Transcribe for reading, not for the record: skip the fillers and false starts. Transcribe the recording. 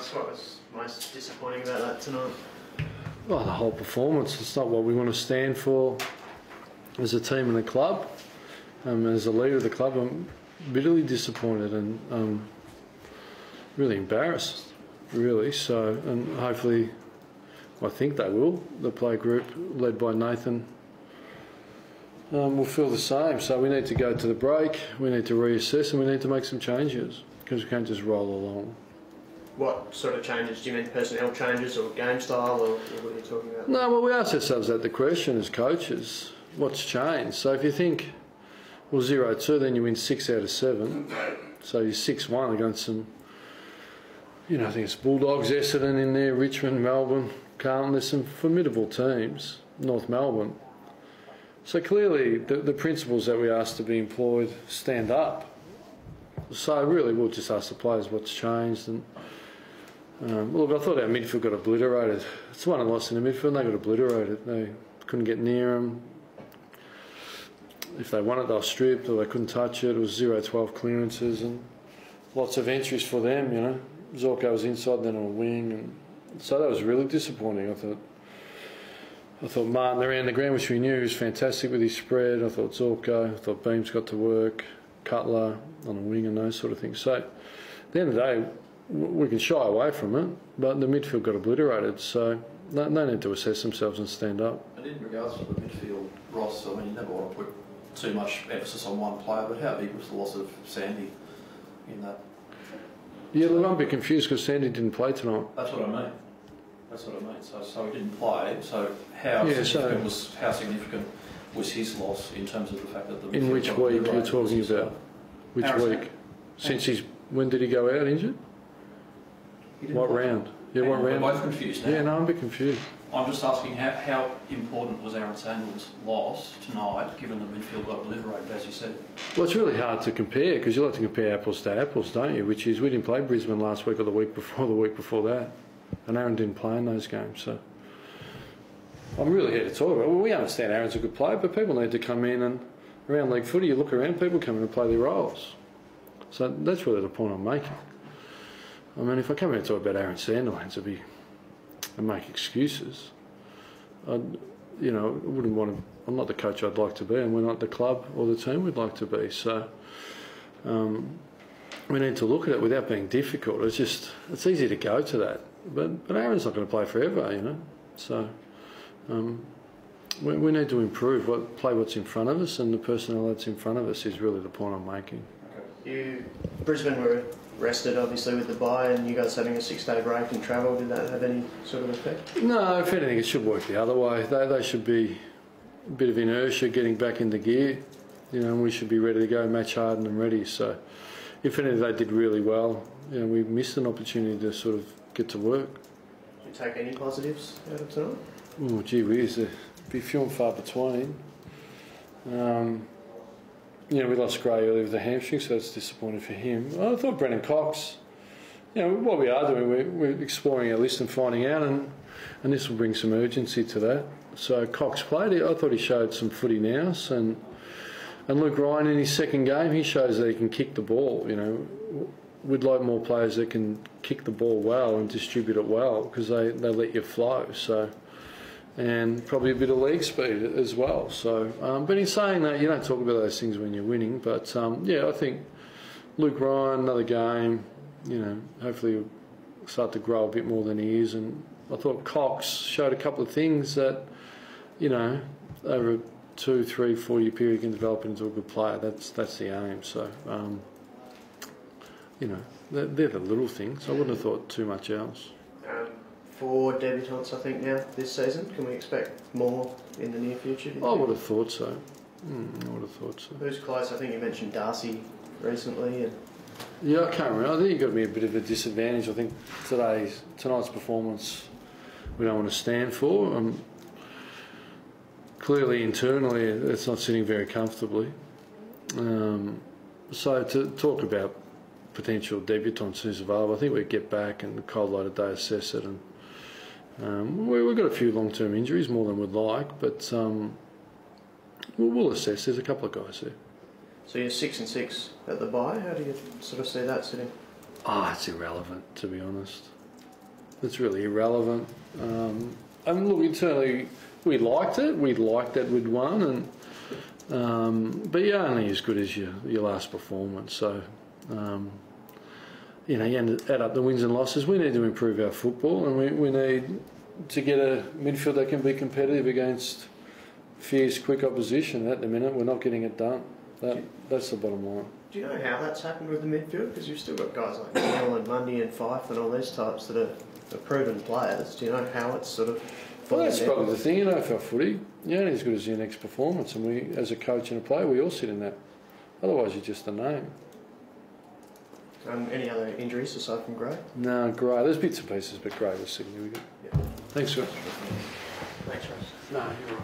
ask what was most disappointing about that tonight? Well, the whole performance. It's not what we want to stand for as a team and a club. As a leader of the club, I'm bitterly disappointed and really embarrassed, really. So, and hopefully, I think they will. The play group, led by Nathan, will feel the same. So we need to go to the break, we need to reassess, and we need to make some changes because we can't just roll along. What sort of changes? Do you mean personnel changes or game style, or what are you talking about? No, well, we ask ourselves that the question as coaches, what's changed? So if you think, well, 0-2, then you win 6 out of 7. So you're 6-1 against some, I think it's Bulldogs, Essendon in there, Richmond, Melbourne, Carlton. There's some formidable teams, North Melbourne. So clearly the principles that we ask to be employed stand up. So really we'll just ask the players what's changed. And look, I thought our midfield got obliterated. It's won and lost in the midfield, they got obliterated. They couldn't get near them. If they won it, they were stripped, or they couldn't touch it. It was 0-12 clearances and lots of entries for them, Zorko was inside, then on a wing. And so that was really disappointing, I thought Martin around the ground, which we knew, he was fantastic with his spread. I thought Zorko, I thought Beams got to work, Cutler on the wing and those sort of things. So at the end of the day, we can shy away from it, but the midfield got obliterated. So they need to assess themselves and stand up. And in regards to the midfield, Ross, I mean, you never want to put too much emphasis on one player, but how big was the loss of Sandy in that? Yeah, look, I'm a bit confused because Sandy didn't play tonight. That's what I mean. So he didn't play. So how significant was his loss in terms of the fact that the in which week you're talking about? Which week? Since when did he go out injured? What round? Yeah, what round? We're both confused now. Yeah, no, I'm a bit confused. I'm just asking how important was Aaron Sandler's loss tonight, given the midfield got obliterated, as you said? Well, it's really hard to compare because you like to compare apples to apples, don't you? Which is, we didn't play Brisbane last week or the week before that. And Aaron didn't play in those games, so I'm really here to talk about it. Well, we understand Aaron's a good player, but people need to come in and around league footy, you look around, people come in and play their roles. So that's really the point I'm making. I mean, if I come here and talk about Aaron Sandler and make excuses, I wouldn't want to. I'm not the coach I'd like to be, and we're not the club or the team we'd like to be. So we need to look at it without being difficult. It's easy to go to that, but Aaron's not going to play forever, So we need to improve, play what's in front of us, and the personnel that's in front of us is really the point I'm making. Brisbane were rested, obviously, with the bye, and you guys having a 6-day break and travel. Did that have any sort of effect? No, if anything, it should work the other way. They should be a bit of inertia getting back into gear, and we should be ready to go, match hardened and ready. So, if anything, they did really well. We missed an opportunity to sort of get to work. Did you take any positives out of tonight? Oh, gee whiz, it'd be few and far between. We lost Gray earlier with the hamstring, so that's disappointing for him. I thought Brennan Cox, what we are doing, we're exploring our list and finding out, and this will bring some urgency to that. So Cox played. I thought he showed some footy nous, and Luke Ryan in his second game, he shows that he can kick the ball. We'd like more players that can kick the ball well and distribute it well because they let you flow. So. And probably a bit of leg speed as well. So, but in saying that, you don't talk about those things when you're winning. But I think Luke Ryan, another game, hopefully he'll start to grow a bit more than he is. And I thought Cox showed a couple of things that, over a 2, 3, 4 year period can develop into a good player. That's the aim. So, they're the little things. I wouldn't have thought too much else. 4 debutants, I think, now this season. Can we expect more in the near future? I would have thought so. Who's close? I think you mentioned Darcy recently. Yeah, I can't remember. I think you've got to be a bit of a disadvantage. I think tonight's performance we don't want to stand for. Clearly, internally, it's not sitting very comfortably. So to talk about potential debutants who's available, I think we get back and the cold light of day assess it, and we've got a few long-term injuries, more than we'd like, but we'll assess. There's a couple of guys there. So you're 6-6 at the bye. How do you sort of see that sitting? It's irrelevant, to be honest. it's really irrelevant. And look, internally, we liked it. We liked that we'd won, but you're only as good as your last performance. So, you add up the wins and losses. We need to improve our football, and we need to get a midfield that can be competitive against fierce, quick opposition. At the minute, we're not getting it done. That's the bottom line. Do you know how that's happened with the midfield? Because you've still got guys like Neil and Mundy and Fife and all these types that are proven players. Do you know how it's sort of... Well, that's probably the thing, AFL footy. You're only as good as your next performance, and we, as a coach and a player, we all sit in that. Otherwise, you're just a name. Any other injuries aside from Gray? No, Gray. There's bits and pieces, but Gray was significant. Yeah. Thanks, Scott. Thanks, Russ. No, you're right.